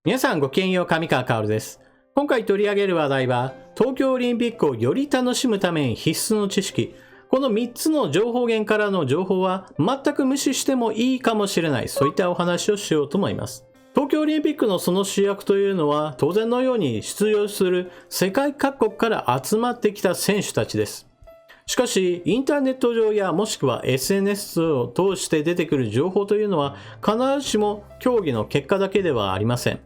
皆さんごきげんよう、上川薫です。今回取り上げる話題は、東京オリンピックをより楽しむために必須の知識。この3つの情報源からの情報は全く無視してもいいかもしれない、そういったお話をしようと思います。東京オリンピックのその主役というのは、当然のように出場する世界各国から集まってきた選手たちです。しかし、インターネット上やもしくは SNS を通して出てくる情報というのは必ずしも競技の結果だけではありません。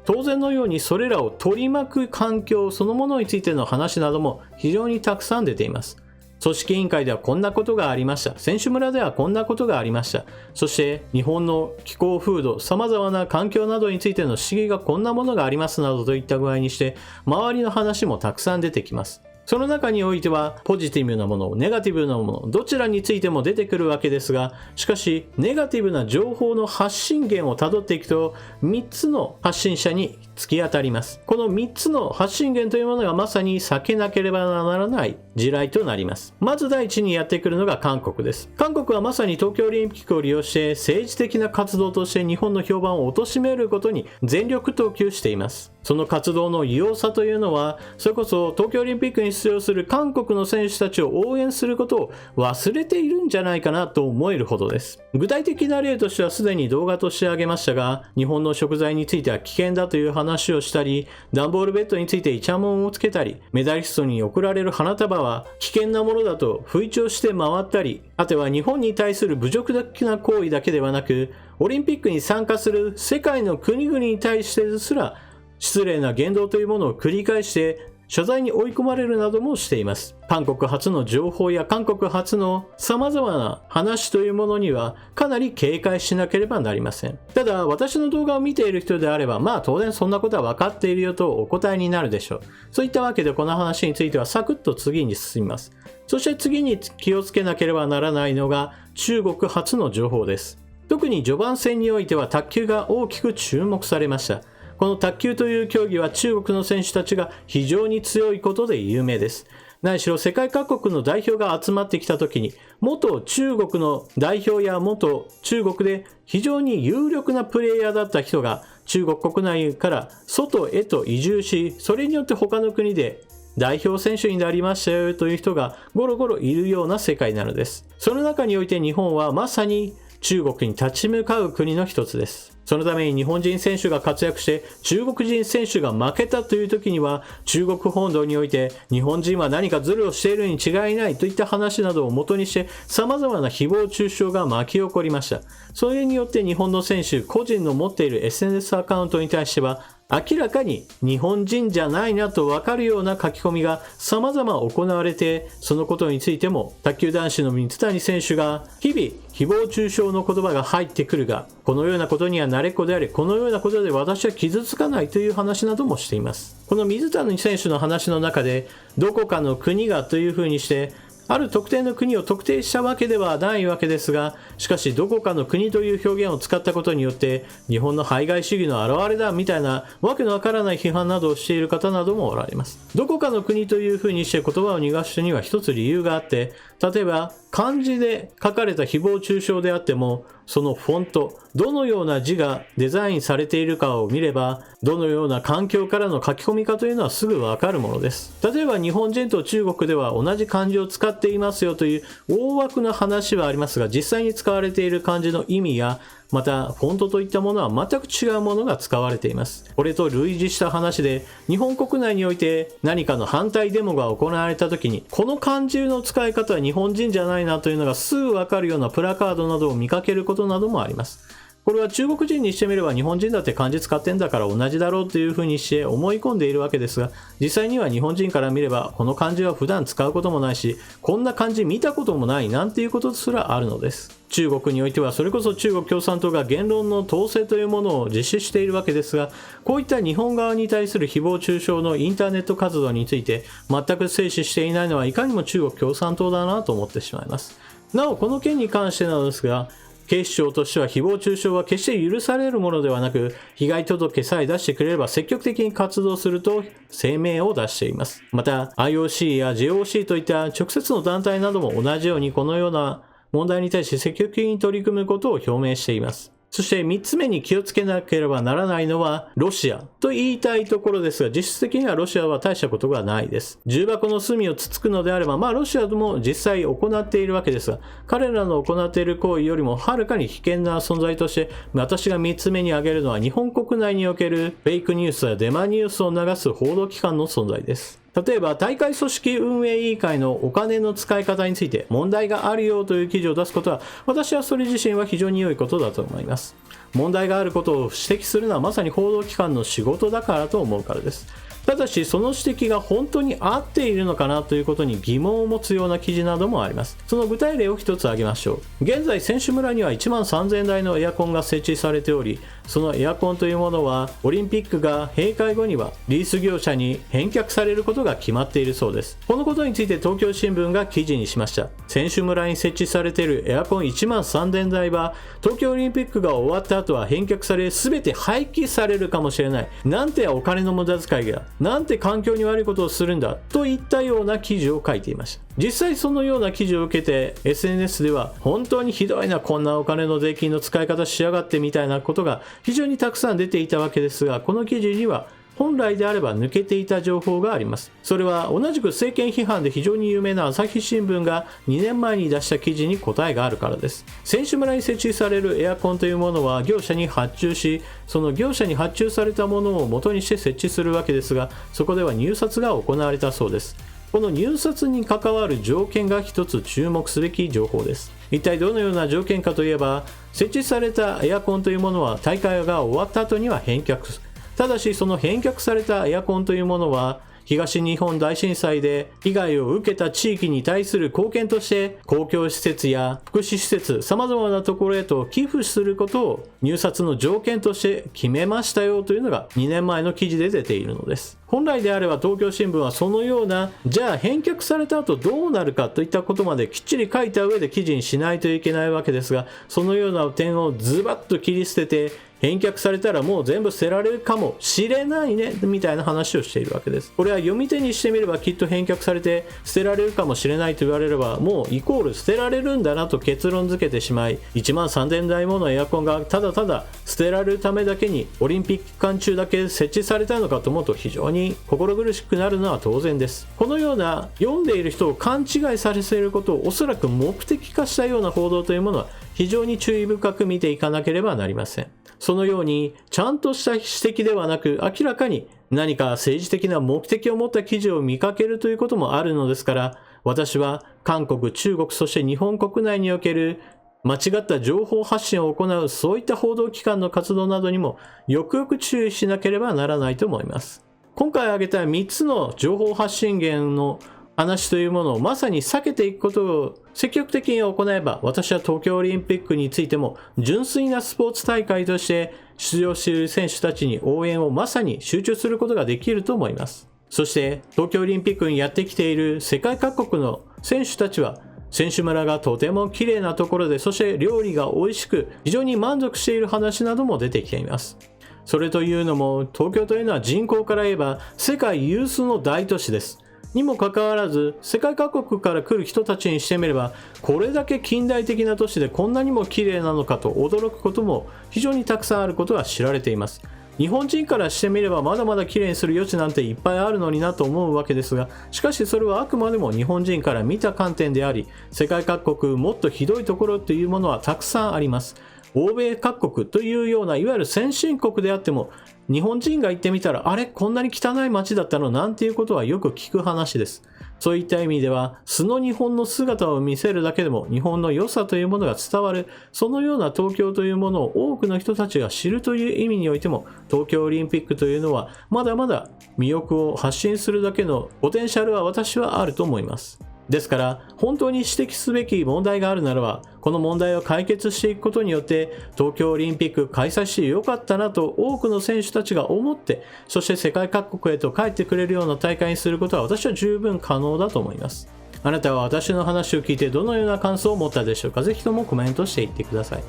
当然のようにそれらを取り巻く環境そのものについての話なども非常にたくさん出ています。組織委員会ではこんなことがありました。選手村ではこんなことがありました。そして日本の気候風土、様々な環境などについての試技がこんなものがありますなどといった具合にして周りの話もたくさん出てきます。その中においてはポジティブなもの、ネガティブなもの、どちらについても出てくるわけですが、しかしネガティブな情報の発信源をたどっていくと3つの発信者に突き当たります。この3つの発信源というものがまさに避けなければならない地雷となります。まず第一にやってくるのが韓国です。韓国はまさに東京オリンピックを利用して政治的な活動として日本の評判を貶めることに全力投球しています。その活動の異様さというのは、それこそ東京オリンピックに出場する韓国の選手たちを応援することを忘れているんじゃないかなと思えるほどです。具体的な例としてはすでに動画として挙げましたが、日本の食材については危険だという話をしたり、段ボールベッドについてイチャモンをつけたり、メダリストに贈られる花束は危険なものだと吹聴して回ったり、あとは日本に対する侮辱的な行為だけではなく、オリンピックに参加する世界の国々に対してですら失礼な言動というものを繰り返して謝罪に追い込まれるなどもしています。韓国発の情報や韓国発の様々な話というものにはかなり警戒しなければなりません。ただ私の動画を見ている人であれば当然そんなことは分かっているよとお答えになるでしょう。そういったわけでこの話についてはサクッと次に進みます。そして次に気をつけなければならないのが中国発の情報です。特に序盤戦においては卓球が大きく注目されました。この卓球という競技は中国の選手たちが非常に強いことで有名です。何しろ世界各国の代表が集まってきた時に、元中国の代表や元中国で非常に有力なプレイヤーだった人が中国国内から外へと移住し、それによって他の国で代表選手になりましたよという人がゴロゴロいるような世界なのです。その中において日本はまさに中国に立ち向かう国の一つです。そのために日本人選手が活躍して中国人選手が負けたという時には中国本土において日本人は何かズルをしているに違いないといった話などを元にして様々な誹謗中傷が巻き起こりました。それによって日本の選手個人の持っている SNS アカウントに対しては明らかに日本人じゃないなと分かるような書き込みが様々行われて、そのことについても卓球男子の水谷選手が日々誹謗中傷の言葉が入ってくるが、このようなことには慣れっこであり、このようなことで私は傷つかないという話などもしています。この水谷選手の話の中でどこかの国がというふうにしてある特定の国を特定したわけではないわけですが、しかしどこかの国という表現を使ったことによって日本の排外主義の表れだみたいなわけのわからない批判などをしている方などもおられます。どこかの国というふうにして言葉を逃がす人には一つ理由があって、例えば漢字で書かれた誹謗中傷であってもそのフォント、どのような字がデザインされているかを見れば、どのような環境からの書き込みかというのはすぐわかるものです。例えば日本人と中国では同じ漢字を使っていますよという大枠な話はありますが、実際に使われている漢字の意味やまたフォントといったものは全く違うものが使われています。これと類似した話で、日本国内において何かの反対デモが行われた時にこの漢字の使い方は日本人じゃないなというのがすぐわかるようなプラカードなどを見かけることなどもあります。これは中国人にしてみれば日本人だって漢字使ってんだから同じだろうというふうにして思い込んでいるわけですが、実際には日本人から見ればこの漢字は普段使うこともないし、こんな漢字見たこともないなんていうことすらあるのです。中国においてはそれこそ中国共産党が言論の統制というものを実施しているわけですが、こういった日本側に対する誹謗中傷のインターネット活動について全く制止していないのはいかにも中国共産党だなと思ってしまいます。なおこの件に関してなのですが、警視庁としては誹謗中傷は決して許されるものではなく、被害届さえ出してくれれば積極的に活動すると声明を出しています。また IOC や JOC といった直接の団体なども同じようにこのような問題に対して積極的に取り組むことを表明しています。そして3つ目に気をつけなければならないのはロシアと言いたいところですが、実質的にはロシアは大したことがないです。重箱の隅をつつくのであれば、ロシアも実際行っているわけですが、彼らの行っている行為よりもはるかに危険な存在として、私が3つ目に挙げるのは日本国内におけるフェイクニュースやデマニュースを流す報道機関の存在です。例えば大会組織運営委員会のお金の使い方について問題があるよという記事を出すことは、私はそれ自身は非常に良いことだと思います。問題があることを指摘するのはまさに報道機関の仕事だからと思うからです。ただしその指摘が本当に合っているのかなということに疑問を持つような記事などもあります。その具体例を一つ挙げましょう。現在選手村には1万3000台のエアコンが設置されており、そのエアコンというものはオリンピックが閉会後にはリース業者に返却されることが決まっているそうです。このことについて東京新聞が記事にしました。選手村に設置されているエアコン1万3000台は東京オリンピックが終わった後は返却され全て廃棄されるかもしれない。なんてお金の無駄遣いだ。なんて環境に悪いことをするんだといったような記事を書いていました。実際そのような記事を受けて SNS では本当にひどいな、こんなお金の税金の使い方しやがってみたいなことが非常にたくさん出ていたわけですが、この記事には本来であれば抜けていた情報があります。それは同じく政権批判で非常に有名な朝日新聞が2年前に出した記事に答えがあるからです。選手村に設置されるエアコンというものは業者に発注し、その業者に発注されたものを元にして設置するわけですが、そこでは入札が行われたそうです。この入札に関わる条件が一つ注目すべき情報です。一体どのような条件かといえば、設置されたエアコンというものは大会が終わった後には返却。ただしその返却されたエアコンというものは東日本大震災で被害を受けた地域に対する貢献として公共施設や福祉施設様々なところへと寄付することを入札の条件として決めましたよというのが2年前の記事で出ているのです。本来であれば東京新聞はそのような、じゃあ返却された後どうなるかといったことまできっちり書いた上で記事にしないといけないわけですが、そのような点をズバッと切り捨てて返却されたらもう全部捨てられるかもしれないねみたいな話をしているわけです。これは読み手にしてみればきっと返却されて捨てられるかもしれないと言われればもうイコール捨てられるんだなと結論付けてしまい、1万3000台ものエアコンがただただ捨てられるためだけにオリンピック期間中だけ設置されたのかと思うと非常に心苦しくなるのは当然です。このような読んでいる人を勘違いさせることをおそらく目的化したような報道というものは非常に注意深く見ていかなければなりません。そのようにちゃんとした指摘ではなく明らかに何か政治的な目的を持った記事を見かけるということもあるのですから、私は韓国、中国、そして日本国内における間違った情報発信を行うそういった報道機関の活動などにもよくよく注意しなければならないと思います。今回挙げた3つの情報発信源の話というものをまさに避けていくことを積極的に行えば、私は東京オリンピックについても純粋なスポーツ大会として出場している選手たちに応援をまさに集中することができると思います。そして東京オリンピックにやってきている世界各国の選手たちは選手村がとても綺麗なところで、そして料理が美味しく非常に満足している話なども出てきています。それというのも東京というのは人口から言えば世界有数の大都市です。にもかかわらず世界各国から来る人たちにしてみれば、これだけ近代的な都市でこんなにも綺麗なのかと驚くことも非常にたくさんあることは知られています。日本人からしてみればまだまだ綺麗にする余地なんていっぱいあるのになと思うわけですが、しかしそれはあくまでも日本人から見た観点であり、世界各国もっとひどいところというものはたくさんあります。欧米各国というようないわゆる先進国であっても、日本人が行ってみたら、あれこんなに汚い街だったのなんていうことはよく聞く話です。そういった意味では素の日本の姿を見せるだけでも日本の良さというものが伝わる、そのような東京というものを多くの人たちが知るという意味においても、東京オリンピックというのはまだまだ魅力を発信するだけのポテンシャルは私はあると思います。ですから本当に指摘すべき問題があるならば、この問題を解決していくことによって東京オリンピック開催してよかったなと多くの選手たちが思って、そして世界各国へと帰ってくれるような大会にすることは私は十分可能だと思います。あなたは私の話を聞いてどのような感想を持ったでしょうか。ぜひともコメントしていってください。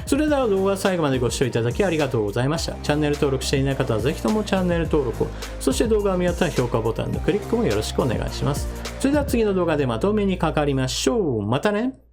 それでは動画最後までご視聴いただきありがとうございました。チャンネル登録していない方はぜひともチャンネル登録を、そして動画を見終わったら評価ボタンのクリックもよろしくお願いします。それでは次の動画でまとめにかかりましょう。またね。